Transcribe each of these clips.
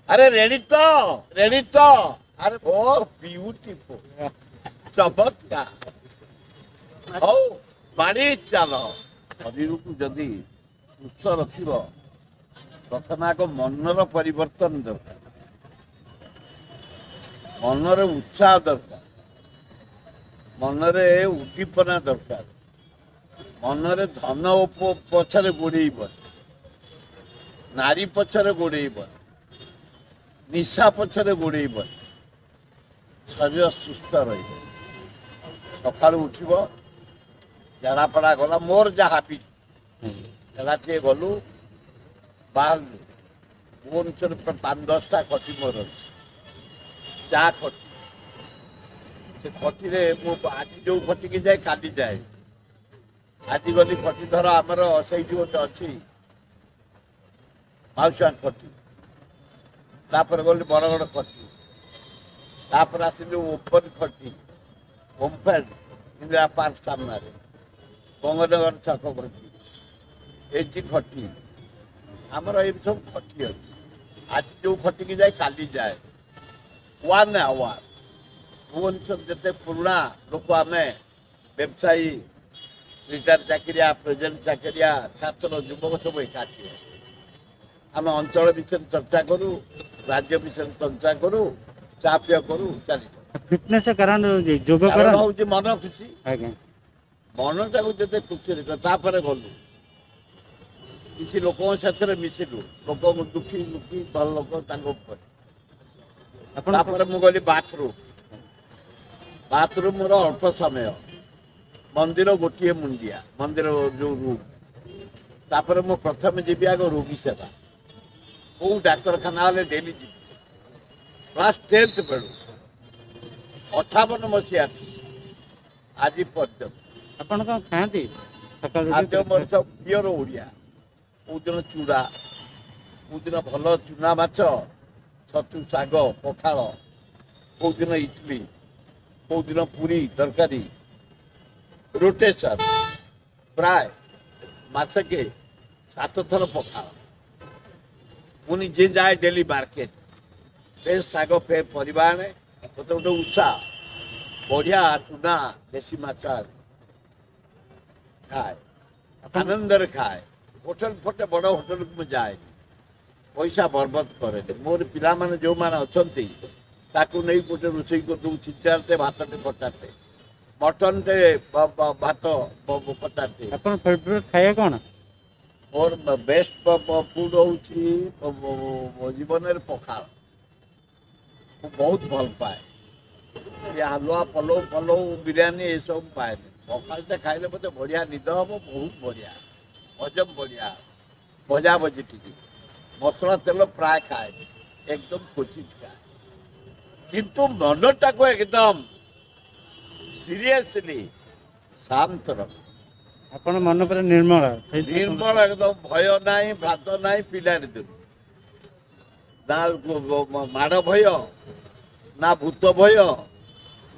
अरे रेडी तो अरे ओ ब्यूटीफुल चमत्कार हौ बाड़ी चाल शरीर को जदि सुस्थ रखिब प्रथम आग मनर परिवर्तन दरकार मनर उत्साह दरकार मनरे उद्दीपना दरकार मनरे धन पछरे गोड़ेब नारी पछरे गोड़ेब निशा पछरे गोड़ेब शरीर सुस्थ रखा उठब झाड़ापड़ा गला मोर जहाँ भी झाड़ाटे गलु बाहर भुवनेश्वर 5-10टा खटी मोर चा खटी से खटी आज जो खटी की जाए काली जाए आज गली खटी धर आमर से गोटे अच्छी माउसा खटी तापर गली बरगड़ खटी तापर आसिल ओपन खटी ओमफेड इंदिरा पार्क सामने बंगनगर छक खटी एजी खटी आमर ये सब खटी अच्छी आज जो खटी की जाए काली जाए वन आवर भुवनेश्वर जिते पुराणा लोक आम व्यवसायी रिटायर चाकरिया प्रेजेंट चाकरिया छात्र युवक सब एकाठी आम अंचल विषय चर्चा करूँ राज्य विषय चर्चा करूँ चा पीय करूँ चली फिटनेस कारण जोग कारण हूँ मन खुशी मनटा को जिते खुशी तापर गलु किसी लोक मिसिलु लोक दुखी दुखी भल लोक मु गली बाथरूम मोर अल्प समय मंदिर गोटे मुंडिया मंदिर जो रूम तापर मु प्रथम जी आग रोगी सेवा कौ डाक्तखाना डेली जी क्लास 10th बेलू 58 मसीहा आज पर्यटन आपण कौन खाती खाद्य मोर सब प्योर ओडिया कौ दिन चूड़ा कौ दिन भल चुना माछ छतु शाग पखाल कौ दिन इडली कौ दिन पूरी तरकारी रोटेशन प्राय मासके 7 थर पखाल पुनी जे जाए डेली मार्केट फेर शाग फेर परिवार गोटे गोटे उत्साह बढ़िया चुना देशी माछ खाए आनंदर खाए होटल फटे बड़ होटल को जाए पैसा बर्बाद करे मोर पिला माने जो माने अछंती ताकू नहीं गोटे रोषे कर दू चिचारते भातटे खटाटे मटन टे भात खटाटे अपन फेवरेट खाया कौन मोर बेस्ट फूड हूँ जीवन पखाल बहुत भल पाए ये हलुआ पलौ पलौ बिरयानी ये सब पाए पखालटा खाइले मत बढ़िया निद हम बहुत बढ़िया हजम बढ़िया भजा भजी टी मसला तेल प्राय खाए एकदम क्वचित खाए किंतु मनटा को एकदम सीरियसली शांत रख अपन मन पर निर्मल निर्मल एकदम भय नहीं भ्रात नहीं पिला ना माड़ भय ना भूत भय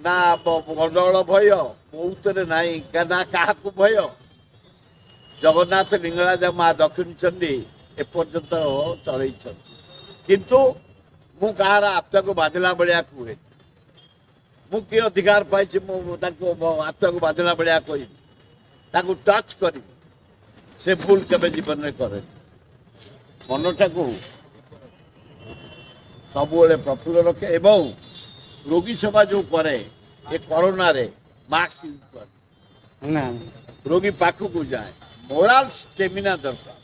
ना गंडगोल भय कौतरे नहीं ना क्या भय जगन्नाथ लिंगराज माँ दक्षिण चंडी एपर्यंत चल किंतु मु कहार आत्मा को बाधिला भाया कहे मु कि अधिकार पाई आत्मा को बाधिला भाया कह टच कर से भूल के जीवन में करे मनटा को सब प्रफुल्ल रखे एवं रोगी सेवा जो करे ये कोरोना रे मास्क यूज कर रोगी पाखक को जाए मोराल स्टेमिना दरकार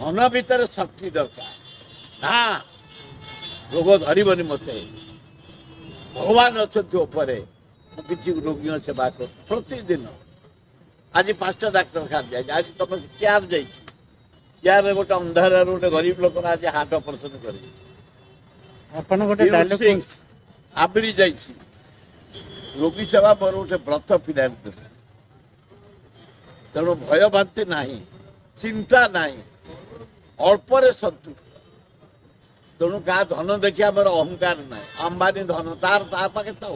मन भीतर शक्ति दरकार ना रोग धरबनी मत भगवान अच्छा किसी रोगी सेवा कर प्रतिदिन आज 5टा डाक्तरखाना जाए आज तुम केयार जाए गोटे अंधार गोटे गरीब लोक आज हार्ट ऑपरेशन कर आबरी जा रोगी सेवा मोर गोटे व्रत पिला तेणु भय भांति नहीं चिंता नहीं अल्परे संतुष्ट तेणु क्या धन देखिए मोर अहंकार ना अंबानी धन तार ता पाखे था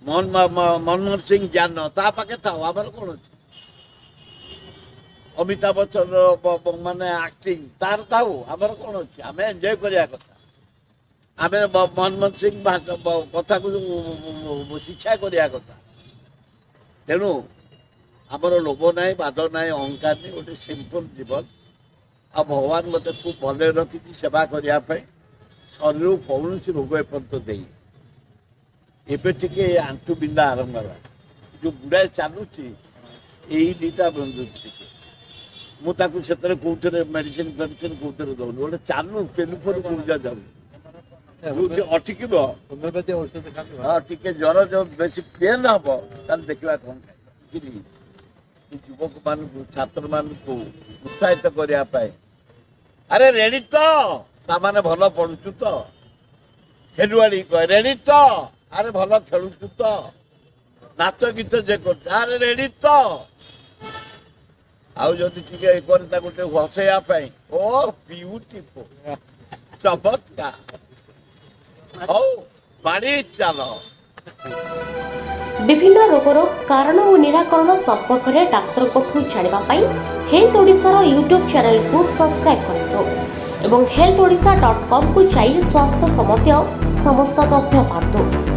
मनमोहन सिंह ज्ञान ता पाखे था आमर कौन अच्छे ଅମିତାଭ ବଚ୍ଚନ ମାନେ ଆକ୍ଟିଂ ତାର ଥାଉ ଆମର କ'ଣ ଅଛି ଆମେ ଏନ୍ଜୟ କରିବା କଥା ଆମେ ମନମୋହନ ସିଂ କଥାକୁ ଶିକ୍ଷା କରିବା କଥା ତେଣୁ ଆମର ଲୋଭ ନାହିଁ ବାଦ ନାହିଁ ଅହଙ୍କାର ନାହିଁ ଗୋଟେ ସିମ୍ପଲ ଜୀବନ ଆଉ ଭଗବାନ ମୋତେ ଖୁବ୍ ଭଲରେ ରଖିଛି ସେବା କରିବା ପାଇଁ ଶରୀରରୁ କୌଣସି ରୋଗ ଏପର୍ଯ୍ୟନ୍ତ ଦେଇ ଏବେ ଟିକେ ଆଣ୍ଠୁ ବିନ୍ଧା ଆରମ୍ଭ ହେଲା ଯେଉଁ ଗୁଡ଼ାଏ ଚାଲୁଛି ଏଇ ଦୁଇଟା ବିନ୍ଧୁଛି ଟିକେ ମୁଁ ତାକୁ ସେଥିରେ କେଉଁଥିରେ ମେଡ଼ିସିନ କେଉଁଥିରେ ଦେଉନି ଗୋଟେ ଚାଲୁ ଟେଲିଫୋନ୍ ଗୁଞ୍ଜା ଯାଉନି ଅଟିକିବ ହୋମିଓପାଥି ଔଷଧ ଖାଆନ୍ତୁ। ହଁ ଟିକେ ଜ୍ୱର ଯେଉଁ ବେଶୀ ପେନ୍ ହବ ତାହେଲେ ଦେଖିବା କ'ଣ ଖାଇବା ଯୁବକମାନଙ୍କୁ ଛାତ୍ରମାନଙ୍କୁ ଉତ୍ସାହିତ କରିବା ପାଇଁ ଆରେ ରେଡ଼ି ତ ତାମାନେ ଭଲ ପଢ଼ୁଛୁ ତ ଖେଳୁଆଡ଼ି କହ ରେଡ଼ି ତ ଆରେ ଭଲ ଖେଳୁଛୁ ତ ନାଚ ଗୀତ ଯେ କରୁଛୁ ଆରେ ରେଡ଼ି ତ ଆଉ ଯଦି ଟିକେ କରେ ତାକୁ ଟିକେ ହସେଇବା ପାଇଁ ଓ ବିୟୁଟିଫୁଲ ଚମତ୍କାର ହଉ ବାଡ଼ି ଚାଲ ବିଭିନ୍ନ ରୋଗର କାରଣ ଓ ନିରାକରଣ ସମ୍ପର୍କରେ ଡାକ୍ତରଙ୍କଠୁ ଜାଣିବା ପାଇଁ ହେଲ୍ଥ ଓଡ଼ିଶାର ୟୁଟ୍ୟୁବ୍ ଚ୍ୟାନେଲକୁ ସବସ୍କ୍ରାଇବ୍ କରନ୍ତୁ ଏବଂ healthOdisha.com କୁ ଯାଇ ସ୍ୱାସ୍ଥ୍ୟ ସମ୍ବନ୍ଧୀୟ ସମସ୍ତ ତଥ୍ୟ ପାଆନ୍ତୁ।